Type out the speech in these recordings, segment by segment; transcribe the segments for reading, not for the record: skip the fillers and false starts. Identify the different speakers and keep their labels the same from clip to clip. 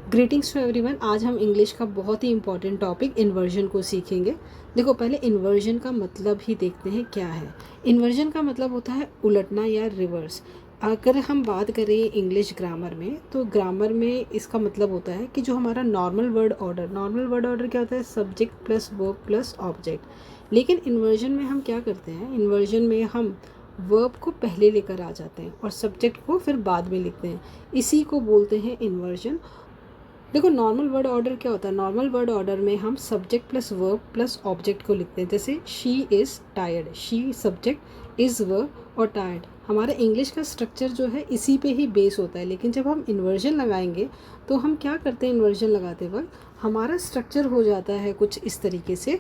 Speaker 1: Greetings to everyone. आज हम English का बहुत ही इंपॉर्टेंट टॉपिक इन्वर्जन को सीखेंगे। देखो, पहले इन्वर्जन का मतलब ही देखते हैं क्या है। इन्वर्जन का मतलब होता है उलटना या रिवर्स। अगर हम बात करें इंग्लिश ग्रामर में, तो ग्रामर में इसका मतलब होता है कि जो हमारा नॉर्मल वर्ड ऑर्डर क्या होता है, subject plus verb plus object. लेकिन इन्वर्जन में हम क्या करते हैं, इन्वर्जन में हम वर्ब को पहले लेकर आ जाते हैं और सब्जेक्ट को फिर बाद में लिखते हैं। इसी को बोलते हैं इन्वर्जन। देखो, नॉर्मल वर्ड ऑर्डर क्या होता है। नॉर्मल वर्ड ऑर्डर में हम subject plus verb plus object को लिखते हैं। जैसे she is tired, she subject, is verb और टायर्ड। हमारा इंग्लिश का स्ट्रक्चर जो है इसी पे ही बेस होता है। लेकिन जब हम इन्वर्जन लगाएंगे तो हम क्या करते हैं, इन्वर्जन लगाते वक्त हमारा स्ट्रक्चर हो जाता है कुछ इस तरीके से।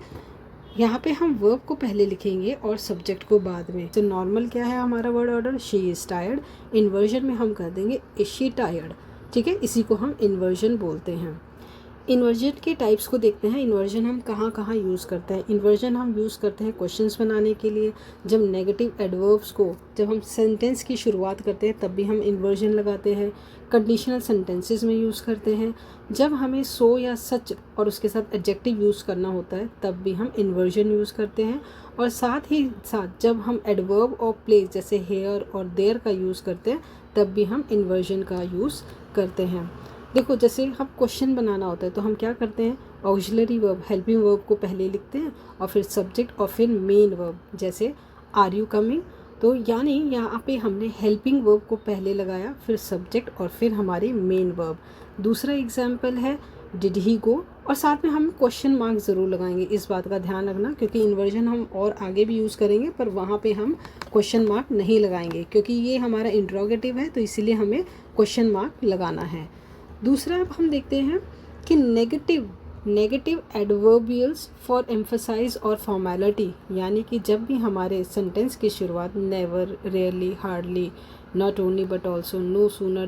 Speaker 1: यहाँ पे हम वर्ब को पहले लिखेंगे और सब्जेक्ट को बाद में। तो नॉर्मल क्या है हमारा word order, she is tired. Inversion में हम कर देंगे इज शी टायर्ड। ठीक है, इसी को हम इन्वर्जन बोलते हैं। इन्वर्जन के टाइप्स को देखते हैं। इन्वर्जन हम कहाँ कहाँ यूज़ करते हैं। इन्वर्जन हम यूज़ करते हैं क्वेश्चंस बनाने के लिए। जब नेगेटिव एडवर्ब्स को, जब हम सेंटेंस की शुरुआत करते हैं तब भी हम इन्वर्जन लगाते हैं। कंडीशनल सेंटेंसेस में यूज़ करते हैं। जब हमें सो या सच और उसके साथ एडजेक्टिव यूज़ करना होता है तब भी हम इन्वर्जन यूज़ करते हैं। और साथ ही साथ जब हम एडवर्ब और प्लेस जैसे हेयर और देयर का यूज़ करते हैं तब भी हम इन्वर्जन का यूज़ करते हैं। देखो, जैसे हम क्वेश्चन बनाना होता है तो हम क्या करते हैं, ऑक्सिलरी वर्ब, हेल्पिंग वर्ब को पहले लिखते हैं और फिर सब्जेक्ट और फिर मेन वर्ब। जैसे आर यू कमिंग, तो यानी यहाँ पे हमने हेल्पिंग वर्ब को पहले लगाया, फिर सब्जेक्ट और फिर हमारी मेन वर्ब। दूसरा एग्जाम्पल है डिड ही गो, और साथ में हम क्वेश्चन मार्क ज़रूर लगाएंगे। इस बात का ध्यान रखना, क्योंकि इन्वर्जन हम और आगे भी यूज़ करेंगे पर वहाँ पे हम क्वेश्चन मार्क नहीं लगाएंगे, क्योंकि ये हमारा इंट्रोगेटिव है तो इसीलिए हमें क्वेश्चन मार्क लगाना है। दूसरा अब हम देखते हैं कि नेगेटिव एडवर्बियल्स फॉर एम्फसाइज और फॉर्मेलिटी, यानी कि जब भी हमारे सेंटेंस की शुरुआत never, rarely, hardly, not only but also, no sooner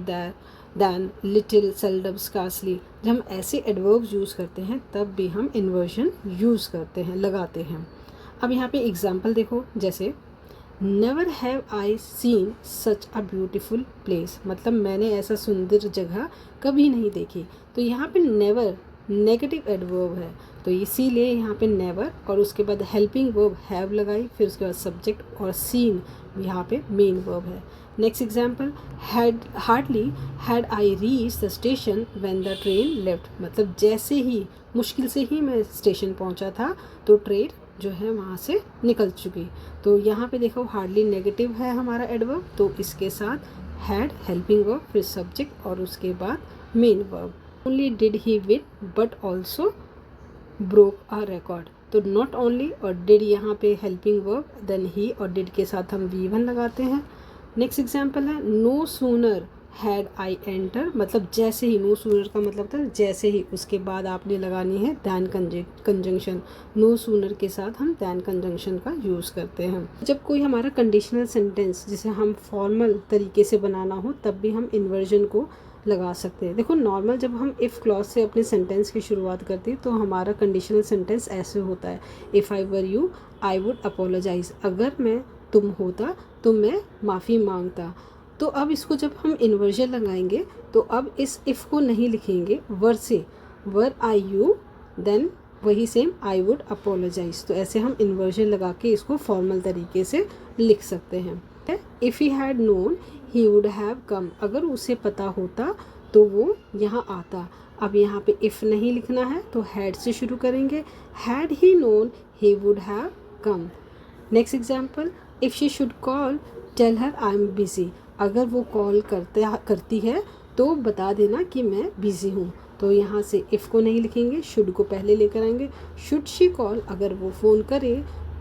Speaker 1: than, little, seldom, scarcely, जब हम ऐसे एडवर्ब्स यूज़ करते हैं तब भी हम इन्वर्जन यूज़ करते हैं, लगाते हैं। अब यहाँ पे एग्जाम्पल देखो, जैसे never have I seen such a beautiful place, मतलब मैंने ऐसा सुंदर जगह कभी नहीं देखी। तो यहाँ पे नेवर नेगेटिव एडवर्ब है, तो इसीलिए यहाँ पे नेवर और उसके बाद हेल्पिंग वर्ब हैव लगाई, फिर उसके बाद सब्जेक्ट और सीन यहाँ पे मेन वर्ब है। Next example, hardly had I reach the station when the train left, मतलब जैसे ही, मुश्किल से ही मैं स्टेशन पहुँचा था तो ट्रेन जो है वहाँ से निकल चुकी। तो यहाँ पे देखो, हार्डली नेगेटिव है हमारा एडवर्ब, तो इसके साथ हैड हेल्पिंग वर्ब, फिर सब्जेक्ट और उसके बाद main verb. Only did he win but also broke a record, तो नॉट ओनली और डिड यहाँ पे हेल्पिंग वर्ब, देन ही और डिड के साथ हम V1 लगाते हैं। नेक्स्ट एग्जाम्पल है no sooner had I enter, मतलब जैसे ही, नो सूनर का मतलब था जैसे ही, उसके बाद आपने लगानी है दैन कंजंक्शन। नो सूनर के साथ हम दैन कंजंक्शन का यूज़ करते हैं। जब कोई हमारा कंडीशनल सेंटेंस जिसे हम फॉर्मल तरीके से बनाना हो तब भी हम इन्वर्जन को लगा सकते हैं। देखो, नॉर्मल जब हम इफ़ क्लॉज से अपने सेंटेंस की शुरुआत करते हैं तो हमारा कंडीशनल सेंटेंस ऐसे होता है, if I were you I would apologise, अगर मैं तुम होता तो मैं माफ़ी मांगता। तो अब इसको जब हम इन्वर्जन लगाएंगे तो अब इस इफ़ को नहीं लिखेंगे वर से, वर आई यू, देन वही सेम आई वुड अपोलोजाइज। तो ऐसे हम इन्वर्जन लगा के इसको फॉर्मल तरीके से लिख सकते हैं। If he had known he would have कम, अगर उसे पता होता तो वो यहाँ आता। अब यहाँ पे इफ़ नहीं लिखना है तो हैड से शुरू करेंगे, had he known he would have come. Next example, if she should call tell her I am busy, अगर वो कॉल करती है तो बता देना कि मैं बिज़ी हूँ। तो यहाँ से इफ़ को नहीं लिखेंगे, शुड को पहले लेकर आएंगे। शुड शी कॉल, अगर वो फ़ोन करे,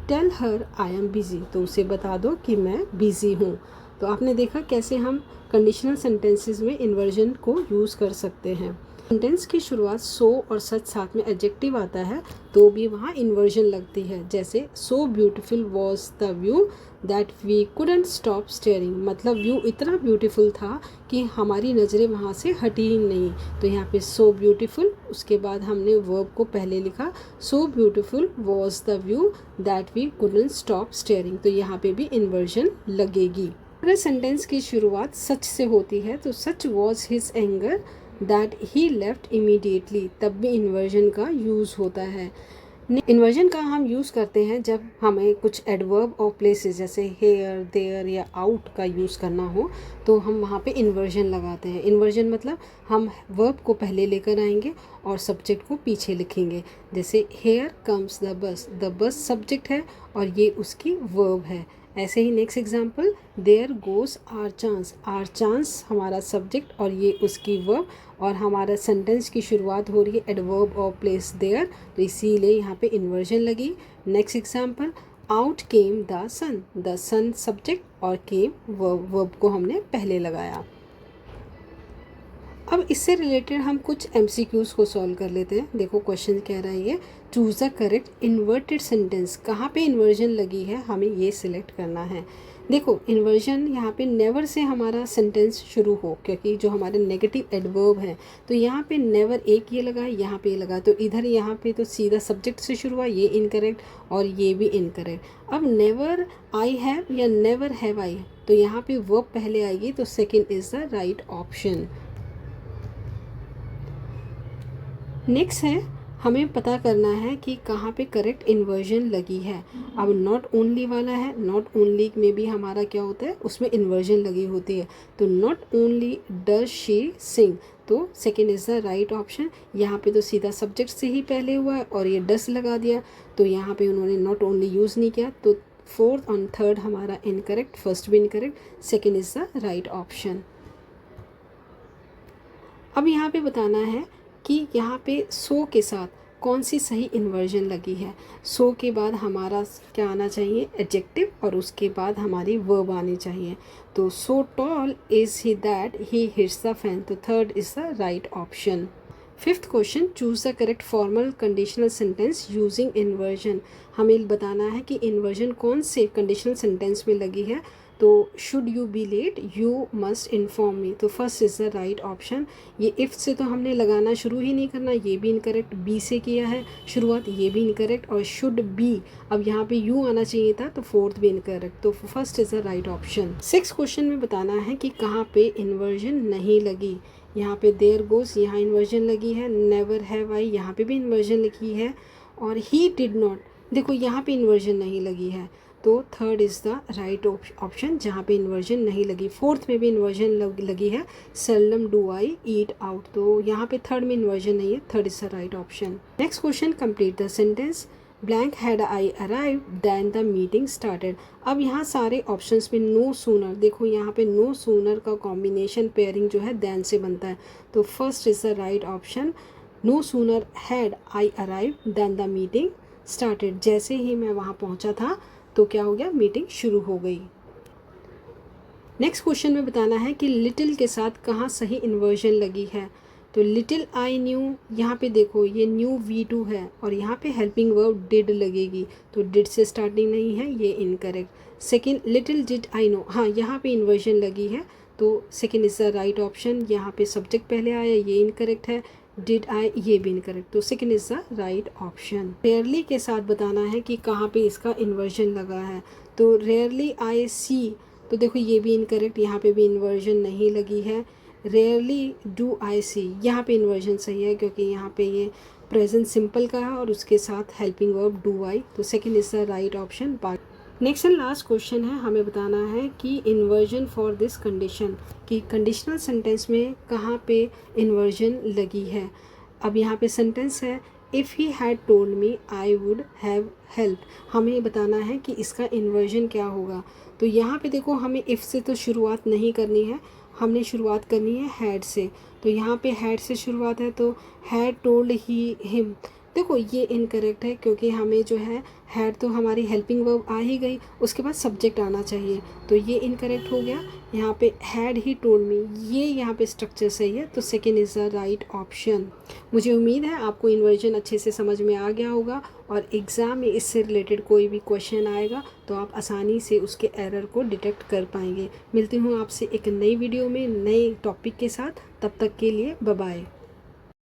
Speaker 1: tell her I am busy, तो उसे बता दो कि मैं बिज़ी हूँ। तो आपने देखा कैसे हम कंडीशनल सेंटेंसेस में इन्वर्जन को यूज़ कर सकते हैं। सेंटेंस की शुरुआत सो और सच साथ में एडजेक्टिव आता है तो भी वहाँ इन्वर्जन लगती है। जैसे so beautiful was the view that we couldn't stop staring, मतलब व्यू इतना ब्यूटीफुल था कि हमारी नज़रें वहाँ से हटी ही नहीं। तो यहाँ पे सो ब्यूटीफुल, उसके बाद हमने वर्ब को पहले लिखा, so beautiful was the view that we couldn't stop staring, तो यहाँ पे भी इन्वर्जन लगेगी। अगर सेंटेंस की शुरुआत सच से होती है तो सच was his anger that he left immediately, तब भी इन्वर्जन का यूज़ होता है। इन्वर्जन का हम यूज़ करते हैं जब हमें कुछ एडवर्ब और प्लेसेस जैसे हेयर, देयर या आउट का यूज़ करना हो, तो हम वहाँ पे इन्वर्जन लगाते हैं। इन्वर्जन मतलब हम वर्ब को पहले लेकर आएंगे और सब्जेक्ट को पीछे लिखेंगे। जैसे here comes the bus subject है और ये उसकी वर्ब है। ऐसे ही next example, there goes our chance हमारा सब्जेक्ट और ये उसकी वर्ब, और हमारा सेंटेंस की शुरुआत हो रही है एडवर्ब और प्लेस देयर, तो इसीलिए यहाँ पे इन्वर्जन लगी। Next example, out came the sun subject और केम वर्ब को हमने पहले लगाया। अब इससे रिलेटेड हम कुछ MCQs को सॉल्व कर लेते हैं। देखो क्वेश्चन कह रहा है ये, choose the correct inverted sentence. कहाँ पे इन्वर्जन लगी है हमें ये सिलेक्ट करना है। देखो इन्वर्जन यहाँ पे नेवर से हमारा सेंटेंस शुरू हो, क्योंकि जो हमारे नेगेटिव एडवर्ब है तो यहाँ पे नेवर एक ये लगा, यहाँ पे ये लगा, तो इधर यहाँ पे तो सीधा सब्जेक्ट से शुरू हुआ, ये इनकरेक्ट और ये भी इनकरेक्ट। अब नेवर आई हैव या नेवर हैव आई, तो यहाँ पे वर्ब पहले आएगी, तो second is the right option. Next है, हमें पता करना है कि कहाँ पे करेक्ट इन्वर्जन लगी है। अब नॉट ओनली वाला है, नॉट ओनली में भी हमारा क्या होता है, उसमें इन्वर्जन लगी होती है। तो not only does she sing, तो second is the right option. यहाँ पे तो सीधा सब्जेक्ट से ही पहले हुआ है और ये डस लगा दिया, तो यहाँ पे उन्होंने नॉट ओनली यूज़ नहीं किया, तो फोर्थ और थर्ड हमारा इनकरेक्ट, फर्स्ट भी incorrect, second is the right option. अब यहाँ पे बताना है कि यहाँ पे सो के साथ कौन सी सही इन्वर्जन लगी है। सो के बाद हमारा क्या आना चाहिए, एडजेक्टिव, और उसके बाद हमारी वर्ब आनी चाहिए। तो so tall is he that he hits the fan, तो third is the right option. Fifth question, choose the correct formal conditional sentence using inversion. हमें बताना है कि इन्वर्जन कौन से कंडीशनल सेंटेंस में लगी है। तो should you be late, you must inform me, तो first is the right option. ये इफ़ से तो हमने लगाना शुरू ही नहीं करना, ये भी इनकरेक्ट। बी से किया है शुरुआत, ये भी इनकरेक्ट। और शुड बी, अब यहाँ पे यू आना चाहिए था, तो फोर्थ भी इनकरेक्ट, तो first is the right option. Six question में बताना है कि कहाँ पे इन्वर्जन नहीं लगी। यहाँ पे देयर गोज़, यहाँ इन्वर्जन लगी है। नेवर हैव आई, यहाँ पे भी इन्वर्जन लगी है। और ही डिड नॉट, देखो यहाँ पे इन्वर्जन नहीं लगी है, तो third is the right option जहाँ पे इन्वर्जन नहीं लगी। फोर्थ में भी इन्वर्जन लगी है, seldom do I eat out, तो यहाँ पे थर्ड में इन्वर्जन नहीं है, third is the right option. Next question, complete the sentence, blank had I arrive than the meeting started. अब यहाँ सारे ऑप्शंस में नो सूनर, देखो यहाँ पे नो सूनर का कॉम्बिनेशन पेयरिंग जो है दैन से बनता है, तो first is the right option. No sooner had I arrive than the meeting started, जैसे ही मैं वहाँ पहुँचा था तो क्या हो गया, मीटिंग शुरू हो गई। नेक्स्ट क्वेश्चन में बताना है कि लिटिल के साथ कहाँ सही इन्वर्जन लगी है। तो लिटिल आई न्यू, यहाँ पे देखो ये न्यू V2 है और यहाँ पे हेल्पिंग वर्ब डिड लगेगी, तो डिड से स्टार्टिंग नहीं है, ये incorrect. Second, little did I know, हाँ यहाँ पे इन्वर्जन लगी है, तो second is the right option. यहाँ पे सब्जेक्ट पहले आया, ये इनकरेक्ट है। डिड आई, ये भी इनकरेक्ट, तो second is the right option. Rarely के साथ बताना है कि कहाँ पे इसका इन्वर्जन लगा है। तो रेयरली आई सी, तो देखो ये भी इनकरेक्ट, यहाँ पे भी इन्वर्जन नहीं लगी है। रेयरली डू आई सी, यहाँ पे इन्वर्जन सही है क्योंकि यहाँ पे ये प्रेजेंट सिंपल का है और उसके साथ हेल्पिंग वर्ब डू आई, तो second is the right option. Next and last question है, हमें बताना है कि इन्वर्जन फॉर दिस कंडीशन, कि कंडीशनल सेंटेंस में कहाँ पे इन्वर्जन लगी है। अब यहाँ पे सेंटेंस है, if he had told me I would have help, हमें बताना है कि इसका इन्वर्जन क्या होगा। तो यहाँ पे देखो हमें इफ़ से तो शुरुआत नहीं करनी है, हमने शुरुआत करनी है हैड से, तो यहाँ पे हैड से शुरुआत है, तो हैड टोल्ड ही हिम, देखो ये इनकरेक्ट है क्योंकि हमें जो है हैड तो हमारी हेल्पिंग वर्ब आ ही गई, उसके बाद सब्जेक्ट आना चाहिए, तो ये इनकरेक्ट हो गया। यहाँ पे हैड ही टोल्ड मी, ये यहाँ पे स्ट्रक्चर सही है, तो second is the right option. मुझे उम्मीद है आपको इन्वर्जन अच्छे से समझ में आ गया होगा और एग्ज़ाम में इससे रिलेटेड कोई भी क्वेश्चन आएगा तो आप आसानी से उसके एरर को डिटेक्ट कर पाएंगे। मिलती हूँ आपसे एक नई वीडियो में नए टॉपिक के साथ, तब तक के लिए बाय बाय।